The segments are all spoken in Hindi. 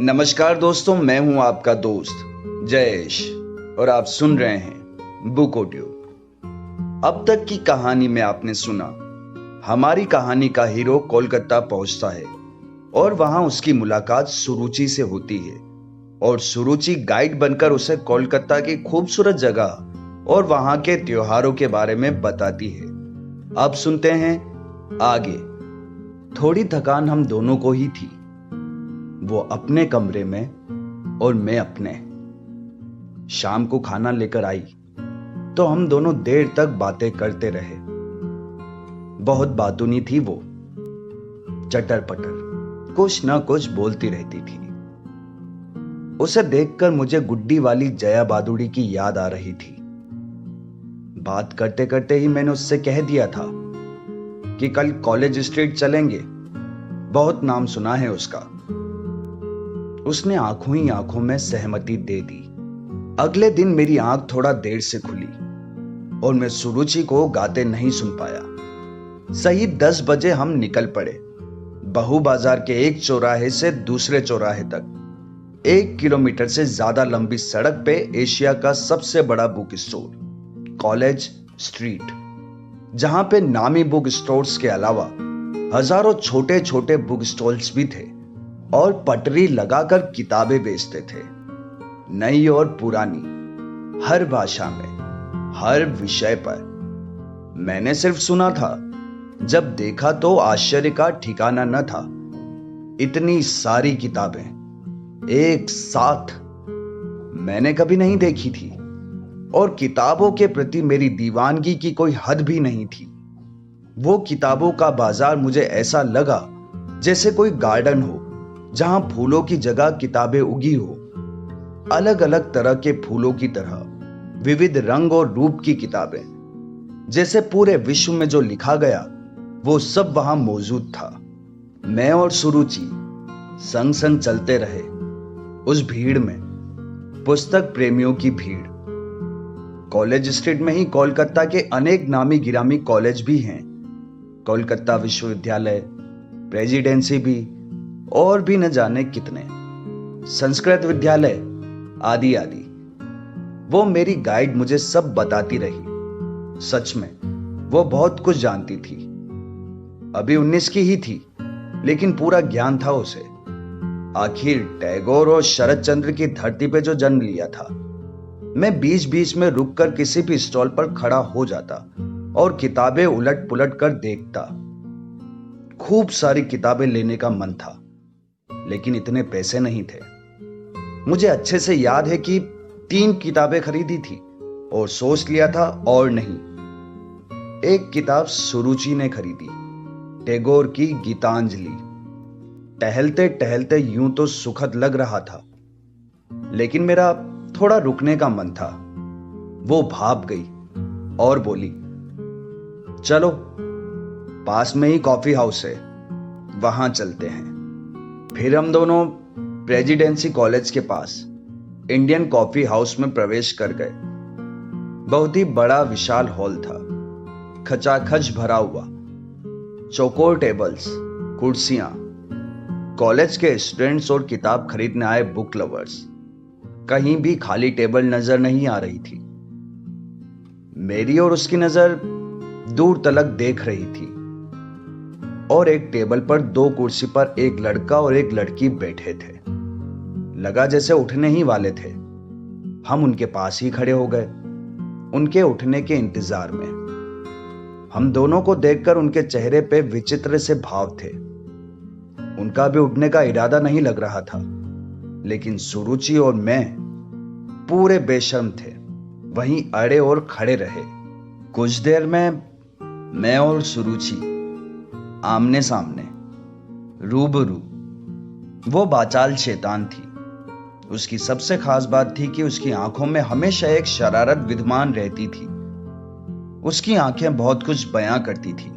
नमस्कार दोस्तों, मैं हूं आपका दोस्त जयेश और आप सुन रहे हैं बुक ऑडियो। अब तक की कहानी में आपने सुना हमारी कहानी का हीरो कोलकाता पहुंचता है और वहां उसकी मुलाकात सुरुचि से होती है और सुरुचि गाइड बनकर उसे कोलकाता की खूबसूरत जगह और वहां के त्योहारों के बारे में बताती है। अब सुनते हैं आगे। थोड़ी थकान हम दोनों को ही थी, वो अपने कमरे में और मैं अपने। शाम को खाना लेकर आई तो हम दोनों देर तक बातें करते रहे। बहुत बातूनी थी वो, चटर पटर कुछ ना कुछ बोलती रहती थी। उसे देखकर मुझे गुड्डी वाली जया बादुड़ी की याद आ रही थी। बात करते करते ही मैंने उससे कह दिया था कि कल कॉलेज स्ट्रीट चलेंगे, बहुत नाम सुना है उसका। उसने आंखों ही आंखों में सहमति दे दी। अगले दिन मेरी आंख थोड़ा देर से खुली और मैं सुरुचि को गाते नहीं सुन पाया। सही 10 बजे हम निकल पड़े। बहू बाजार के एक चौराहे से दूसरे चौराहे तक 1 किलोमीटर से ज्यादा लंबी सड़क पे एशिया का सबसे बड़ा बुक स्टोर कॉलेज स्ट्रीट, जहां पे नामी बुक स्टोर्स के अलावा हजारों छोटे छोटे बुक स्टॉल्स भी थे और पटरी लगाकर किताबें बेचते थे, नई और पुरानी, हर भाषा में, हर विषय पर। मैंने सिर्फ सुना था, जब देखा तो आश्चर्य का ठिकाना न था। इतनी सारी किताबें एक साथ मैंने कभी नहीं देखी थी और किताबों के प्रति मेरी दीवानगी की कोई हद भी नहीं थी। वो किताबों का बाजार मुझे ऐसा लगा जैसे कोई गार्डन हो जहां फूलों की जगह किताबें उगी हो। अलग अलग तरह के फूलों की तरह विविध रंग और रूप की किताबें, जैसे पूरे विश्व में जो लिखा गया वो सब वहां मौजूद था। मैं और सुरुचि संग संग चलते रहे उस भीड़ में, पुस्तक प्रेमियों की भीड़। कॉलेज स्ट्रीट में ही कोलकाता के अनेक नामी गिरामी कॉलेज भी हैं, कोलकाता विश्वविद्यालय, प्रेसिडेंसी भी, और भी न जाने कितने, संस्कृत विद्यालय, आदि आदि। वो मेरी गाइड मुझे सब बताती रही। सच में वो बहुत कुछ जानती थी। अभी 19 की ही थी, लेकिन पूरा ज्ञान था उसे। आखिर टैगोर और शरद चंद्र की धरती पे जो जन्म लिया था। मैं बीच बीच में रुककर किसी भी स्टॉल पर खड़ा हो जाता और किताबें उलट पुलट कर देखता। खूब सारी किताबें लेने का मन था, लेकिन इतने पैसे नहीं थे। मुझे अच्छे से याद है कि 3 किताबें खरीदी थी और सोच लिया था और नहीं। एक किताब सुरुचि ने खरीदी, टैगोर की गीतांजलि। टहलते टहलते यूं तो सुखद लग रहा था, लेकिन मेरा थोड़ा रुकने का मन था। वो भाप गई और बोली, चलो पास में ही कॉफी हाउस है, वहां चलते हैं। फिर हम दोनों प्रेसिडेंसी कॉलेज के पास इंडियन कॉफी हाउस में प्रवेश कर गए। बहुत ही बड़ा विशाल हॉल था, खचाखच भरा हुआ, चौकोर टेबल्स, कुर्सियां, कॉलेज के स्टूडेंट्स और किताब खरीदने आए बुक लवर्स। कहीं भी खाली टेबल नजर नहीं आ रही थी। मेरी और उसकी नजर दूर तलक देख रही थी और एक टेबल पर 2 कुर्सी पर एक लड़का और एक लड़की बैठे थे। लगा जैसे उठने ही वाले थे। हम उनके पास ही खड़े हो गए, उनके उठने के इंतजार में। हम दोनों को देखकर उनके चेहरे पे विचित्र से भाव थे। उनका भी उठने का इरादा नहीं लग रहा था, लेकिन सुरुचि और मैं पूरे बेशर्म थे, वहीं अड़े और खड़े रहे। कुछ देर में मैं और सुरुचि आमने सामने, रूबरू। वो बाचाल शैतान थी। उसकी सबसे खास बात थी कि उसकी आंखों में हमेशा एक शरारत विद्यमान रहती थी। उसकी आंखें बहुत कुछ बयां करती थी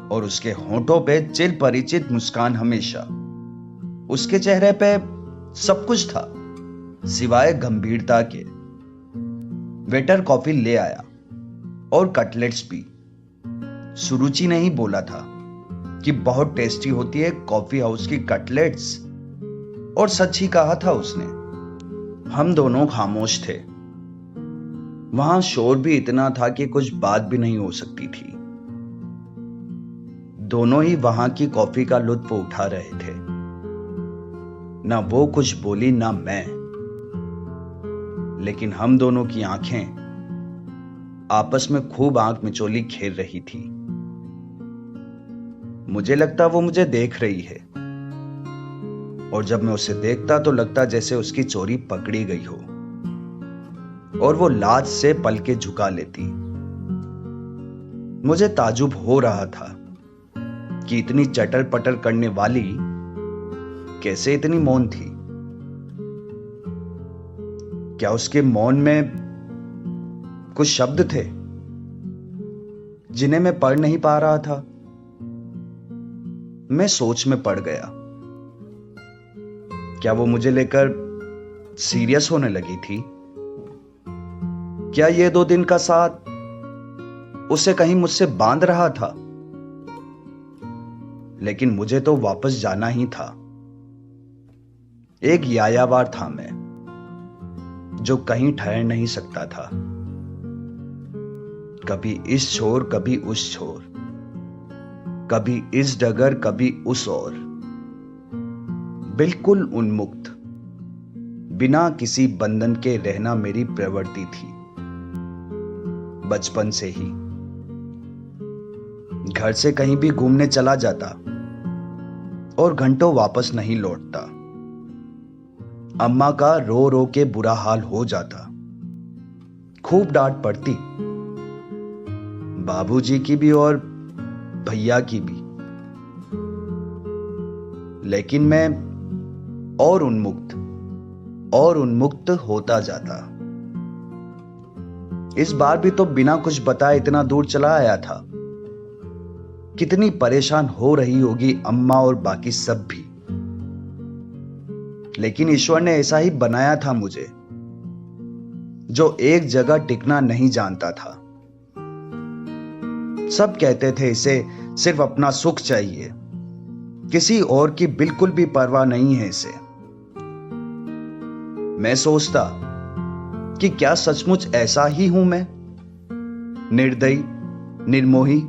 और उसके होंठों पे चिर परिचित मुस्कान हमेशा। उसके चेहरे पे सब कुछ था सिवाय गंभीरता के। वेटर कॉफी ले आया और कटलेट्स भी। सुरुचि ने ही बोला था कि बहुत टेस्टी होती है कॉफी हाउस की कटलेट्स, और सच ही कहा था उसने। हम दोनों खामोश थे। वहां शोर भी इतना था कि कुछ बात भी नहीं हो सकती थी। दोनों ही वहां की कॉफी का लुत्फ उठा रहे थे। ना वो कुछ बोली ना मैं, लेकिन हम दोनों की आंखें आपस में खूब आंख मिचोली खेल रही थी। मुझे लगता वो मुझे देख रही है, और जब मैं उसे देखता तो लगता जैसे उसकी चोरी पकड़ी गई हो और वो लाज से पलके झुका लेती। मुझे ताजुब हो रहा था कि इतनी चटर पटर करने वाली कैसे इतनी मौन थी। क्या उसके मौन में कुछ शब्द थे जिन्हें मैं पढ़ नहीं पा रहा था? मैं सोच में पड़ गया। क्या वो मुझे लेकर सीरियस होने लगी थी? क्या ये 2 दिन का साथ उसे कहीं मुझसे बांध रहा था? लेकिन मुझे तो वापस जाना ही था। एक यायावर था मैं, जो कहीं ठहर नहीं सकता था। कभी इस छोर कभी उस छोर, कभी इस डगर कभी उस ओर, बिल्कुल उन्मुक्त, बिना किसी बंधन के रहना मेरी प्रवृत्ति थी बचपन से ही। घर से कहीं भी घूमने चला जाता और घंटों वापस नहीं लौटता। अम्मा का रो रो के बुरा हाल हो जाता, खूब डांट पड़ती, बाबूजी की भी और भैया की भी। लेकिन मैं और उन्मुक्त होता जाता। इस बार भी तो बिना कुछ बताए इतना दूर चला आया था। कितनी परेशान हो रही होगी अम्मा और बाकी सब भी। लेकिन ईश्वर ने ऐसा ही बनाया था मुझे, जो एक जगह टिकना नहीं जानता था। सब कहते थे इसे सिर्फ अपना सुख चाहिए, किसी और की बिल्कुल भी परवाह नहीं है इसे। मैं सोचता कि क्या सचमुच ऐसा ही हूं मैं, निर्दयी, निर्मोही?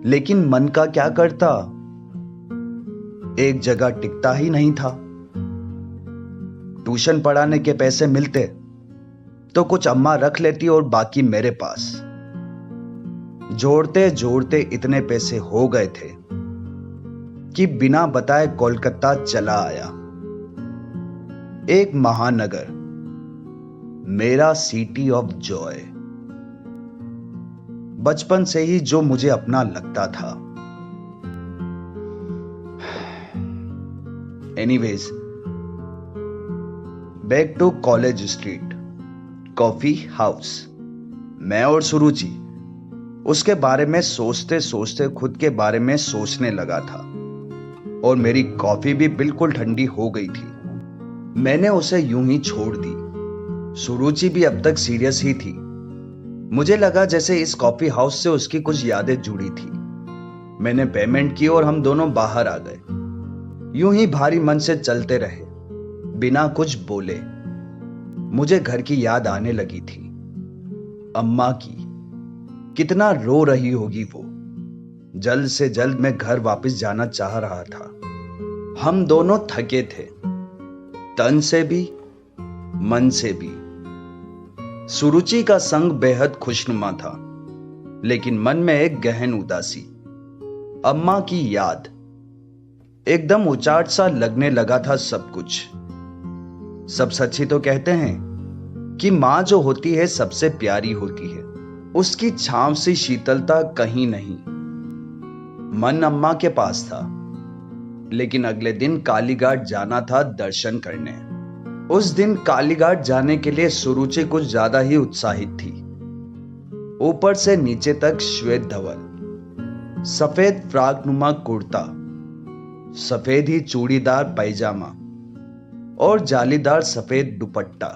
लेकिन मन का क्या करता, एक जगह टिकता ही नहीं था। ट्यूशन पढ़ाने के पैसे मिलते तो कुछ अम्मा रख लेती और बाकी मेरे पास। जोड़ते जोड़ते इतने पैसे हो गए थे कि बिना बताए कोलकाता चला आया। एक महानगर, मेरा सिटी ऑफ जॉय, बचपन से ही जो मुझे अपना लगता था। Anyways, back to College Street, Coffee House. मैं और सुरुचि उसके बारे में सोचते सोचते खुद के बारे में सोचने लगा था, और मेरी कॉफी भी बिल्कुल ठंडी हो गई थी। मैंने उसे यूं ही छोड़ दी। सुरुचि भी अब तक सीरियस ही थी। मुझे लगा जैसे इस कॉफी हाउस से उसकी कुछ यादें जुड़ी थी। मैंने पेमेंट की और हम दोनों बाहर आ गए। यूं ही भारी मन से चलते रहे, बिना कुछ बोले। मुझे घर की याद आने लगी थी, अम्मा की। कितना रो रही होगी वो। जल्द से जल्द मैं घर वापस जाना चाह रहा था। हम दोनों थके थे, तन से भी मन से भी। सुरुचि का संग बेहद खुशनुमा था, लेकिन मन में एक गहन उदासी। अम्मा की याद। एकदम उचाट सा लगने लगा था सब कुछ। सब सच ही तो कहते हैं कि मां जो होती है सबसे प्यारी होती है। उसकी छांव सी शीतलता कहीं नहीं। मन अम्मा के पास था, लेकिन अगले दिन कालीघाट जाना था दर्शन करने। उस दिन कालीघाट जाने के लिए सुरुचि कुछ ज्यादा ही उत्साहित थी। ऊपर से नीचे तक श्वेत धवल, सफेद फ्राक नुमा कुर्ता, सफेद ही चूड़ीदार पैजामा और जालीदार सफेद दुपट्टा।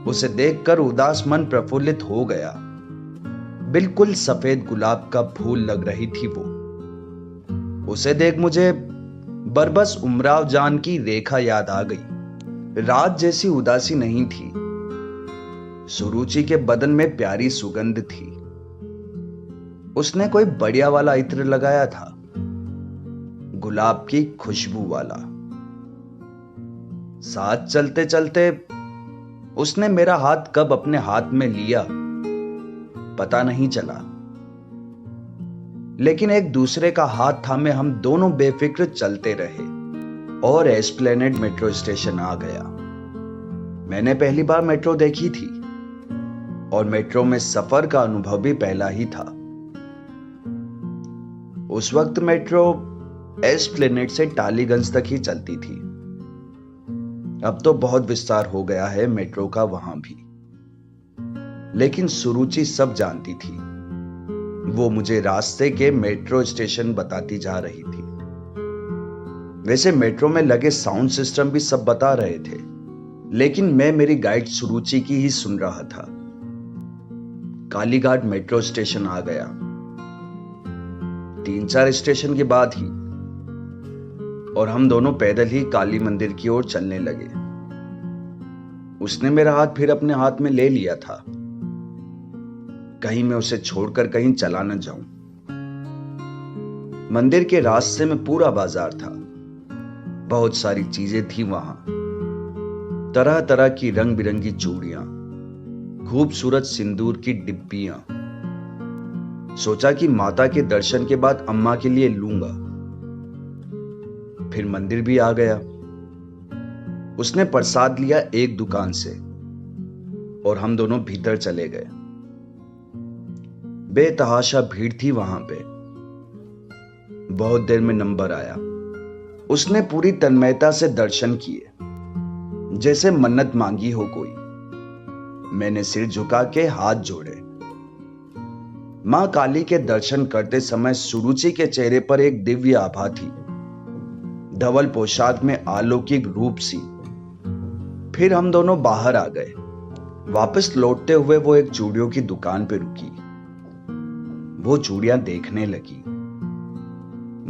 उसे देखकर उदास मन प्रफुल्लित हो गया। बिल्कुल सफेद गुलाब का फूल लग रही थी वो। उसे देख मुझे बरबस उमराव जान की रेखा याद आ गई। रात जैसी उदासी नहीं थी। सुरुचि के बदन में प्यारी सुगंध थी। उसने कोई बढ़िया वाला इत्र लगाया था, गुलाब की खुशबू वाला। साथ चलते चलते उसने मेरा हाथ कब अपने हाथ में लिया पता नहीं चला, लेकिन एक दूसरे का हाथ थामे हम दोनों बेफिक्र चलते रहे और एस्प्लेनेड मेट्रो स्टेशन आ गया। मैंने पहली बार मेट्रो देखी थी और मेट्रो में सफर का अनुभव भी पहला ही था। उस वक्त मेट्रो एस्प्लेनेड से टालीगंज तक ही चलती थी। अब तो बहुत विस्तार हो गया है मेट्रो का वहां भी, लेकिन सुरुचि सब जानती थी। वो मुझे रास्ते के मेट्रो स्टेशन बताती जा रही थी। वैसे मेट्रो में लगे साउंड सिस्टम भी सब बता रहे थे, लेकिन मैं मेरी गाइड सुरुचि की ही सुन रहा था। कालीघाट मेट्रो स्टेशन आ गया। 3-4 स्टेशन के बाद ही, और हम दोनों पैदल ही काली मंदिर की ओर चलने लगे। उसने मेरा हाथ फिर अपने हाथ में ले लिया था, कहीं मैं उसे छोड़कर कहीं चला न जाऊं। मंदिर के रास्ते में पूरा बाजार था। बहुत सारी चीजें थी वहां, तरह तरह की रंग बिरंगी चूड़ियां, खूबसूरत सिंदूर की डिब्बियां। सोचा कि माता के दर्शन के बाद अम्मा के लिए लूंगा। फिर मंदिर भी आ गया। उसने प्रसाद लिया एक दुकान से और हम दोनों भीतर चले गए। बेतहाशा भीड़ थी वहां पे। बहुत देर में नंबर आया। उसने पूरी तन्मयता से दर्शन किए, जैसे मन्नत मांगी हो कोई। मैंने सिर झुका के हाथ जोड़े। मां काली के दर्शन करते समय सुरुचि के चेहरे पर एक दिव्य आभा थी, धवल पोशाक में अलौकिक रूप सी। फिर हम दोनों बाहर आ गए। वापस लौटते हुए वो एक चूड़ियों की दुकान पे रुकी। वो चूड़ियां देखने लगी।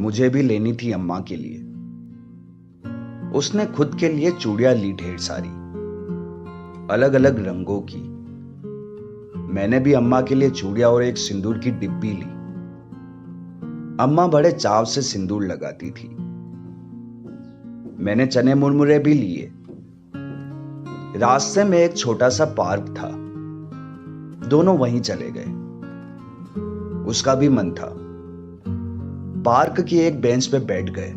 मुझे भी लेनी थी अम्मा के लिए। उसने खुद के लिए चूड़ियां ली ढेर सारी, अलग अलग रंगों की। मैंने भी अम्मा के लिए चूड़ियां और एक सिंदूर की डिब्बी ली। अम्मा बड़े चाव से सिंदूर लगाती थी। मैंने चने मुरमुरे भी लिए। रास्ते में एक छोटा सा पार्क था। दोनों वहीं चले गए। उसका भी मन था। पार्क की एक बेंच पे बैठ गए।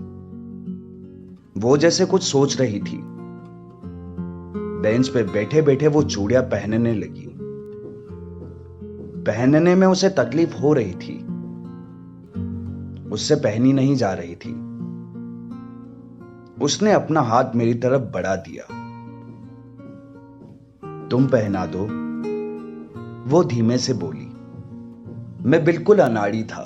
वो जैसे कुछ सोच रही थी। बेंच पे बैठे बैठे वो चूड़ियां पहनने लगी। पहनने में उसे तकलीफ हो रही थी। उससे पहनी नहीं जा रही थी। उसने अपना हाथ मेरी तरफ बढ़ा दिया। तुम पहना दो, वो धीमे से बोली। मैं बिल्कुल अनाड़ी था,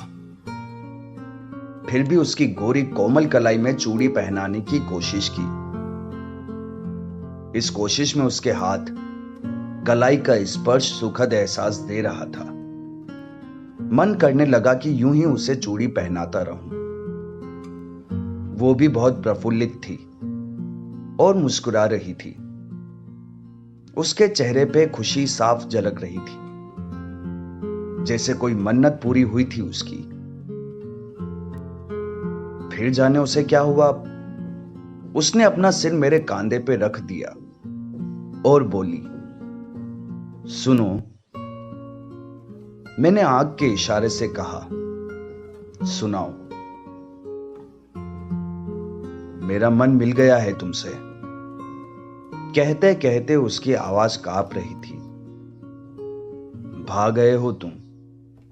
फिर भी उसकी गोरी कोमल कलाई में चूड़ी पहनाने की कोशिश की। इस कोशिश में उसके हाथ कलाई का स्पर्श सुखद एहसास दे रहा था। मन करने लगा कि यूं ही उसे चूड़ी पहनाता रहूं। वो भी बहुत प्रफुल्लित थी और मुस्कुरा रही थी। उसके चेहरे पे खुशी साफ झलक रही थी, जैसे कोई मन्नत पूरी हुई थी उसकी। फिर जाने उसे क्या हुआ। उसने अपना सिर मेरे कांधे पे रख दिया और बोली, सुनो। मैंने आंख के इशारे से कहा, सुनाओ। मेरा मन मिल गया है तुमसे। कहते कहते उसकी आवाज कांप रही थी। भाग गए हो तुम।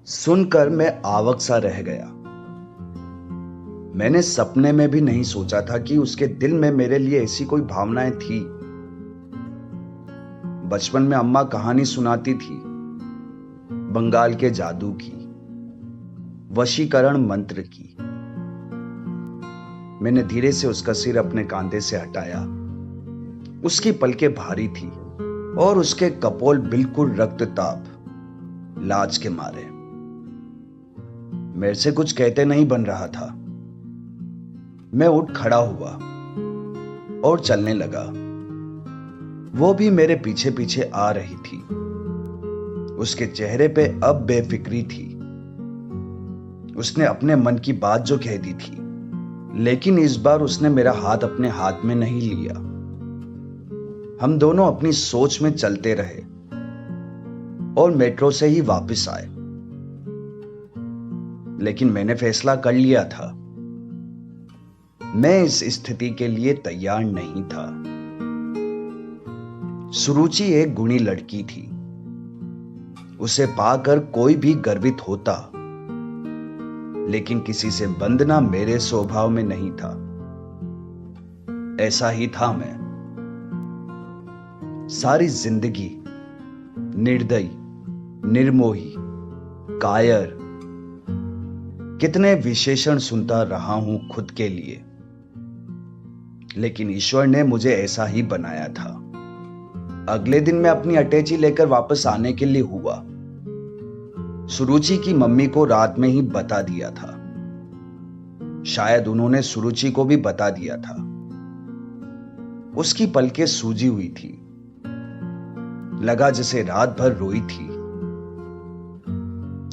सुनकर मैं आवक सा रह गया। मैंने सपने में भी नहीं सोचा था कि उसके दिल में मेरे लिए ऐसी कोई भावनाएं थी। बचपन में अम्मा कहानी सुनाती थी, बंगाल के जादू की, वशीकरण मंत्र की। मैंने धीरे से उसका सिर अपने कांधे से हटाया। उसकी पलकें भारी थी और उसके कपोल बिल्कुल रक्तताप, लाज के मारे। मेरे से कुछ कहते नहीं बन रहा था। मैं उठ खड़ा हुआ और चलने लगा। वो भी मेरे पीछे पीछे आ रही थी। उसके चेहरे पे अब बेफिक्री थी। उसने अपने मन की बात जो कह दी थी, लेकिन इस बार उसने मेरा हाथ अपने हाथ में नहीं लिया। हम दोनों अपनी सोच में चलते रहे और मेट्रो से ही वापस आए। लेकिन मैंने फैसला कर लिया था, मैं इस स्थिति के लिए तैयार नहीं था। सुरुचि एक गुणी लड़की थी। उसे पाकर कोई भी गर्वित होता, लेकिन किसी से बंधना मेरे स्वभाव में नहीं था। ऐसा ही था मैं। सारी जिंदगी निर्दयी, निर्मोही, कायर, कितने विशेषण सुनता रहा हूं खुद के लिए, लेकिन ईश्वर ने मुझे ऐसा ही बनाया था। अगले दिन मैं अपनी अटैची लेकर वापस आने के लिए हुआ। सुरुचि की मम्मी को रात में ही बता दिया था। शायद उन्होंने सुरुचि को भी बता दिया था। उसकी पलकें सूजी हुई थी। लगा जैसे रात भर रोई थी।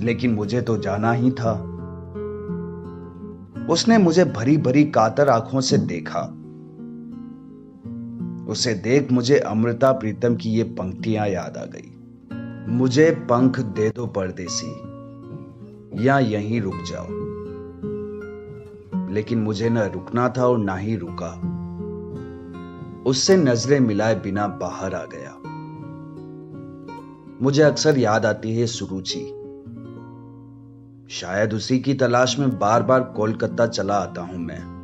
लेकिन मुझे तो जाना ही था। उसने मुझे भरी भरी कातर आंखों से देखा। उसे देख मुझे अमृता प्रीतम की ये पंक्तियां याद आ गई। मुझे पंख दे दो परदेसी, या यहीं रुक जाओ। लेकिन मुझे न रुकना था और ना ही रुका। उससे नजरें मिलाए बिना बाहर आ गया। मुझे अक्सर याद आती है सुरुचि। शायद उसी की तलाश में बार बार कोलकाता चला आता हूं मैं।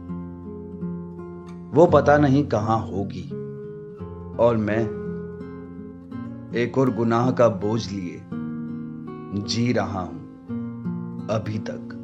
वो पता नहीं कहां होगी, और मैं एक और गुनाह का बोझ लिए जी रहा हूं अभी तक।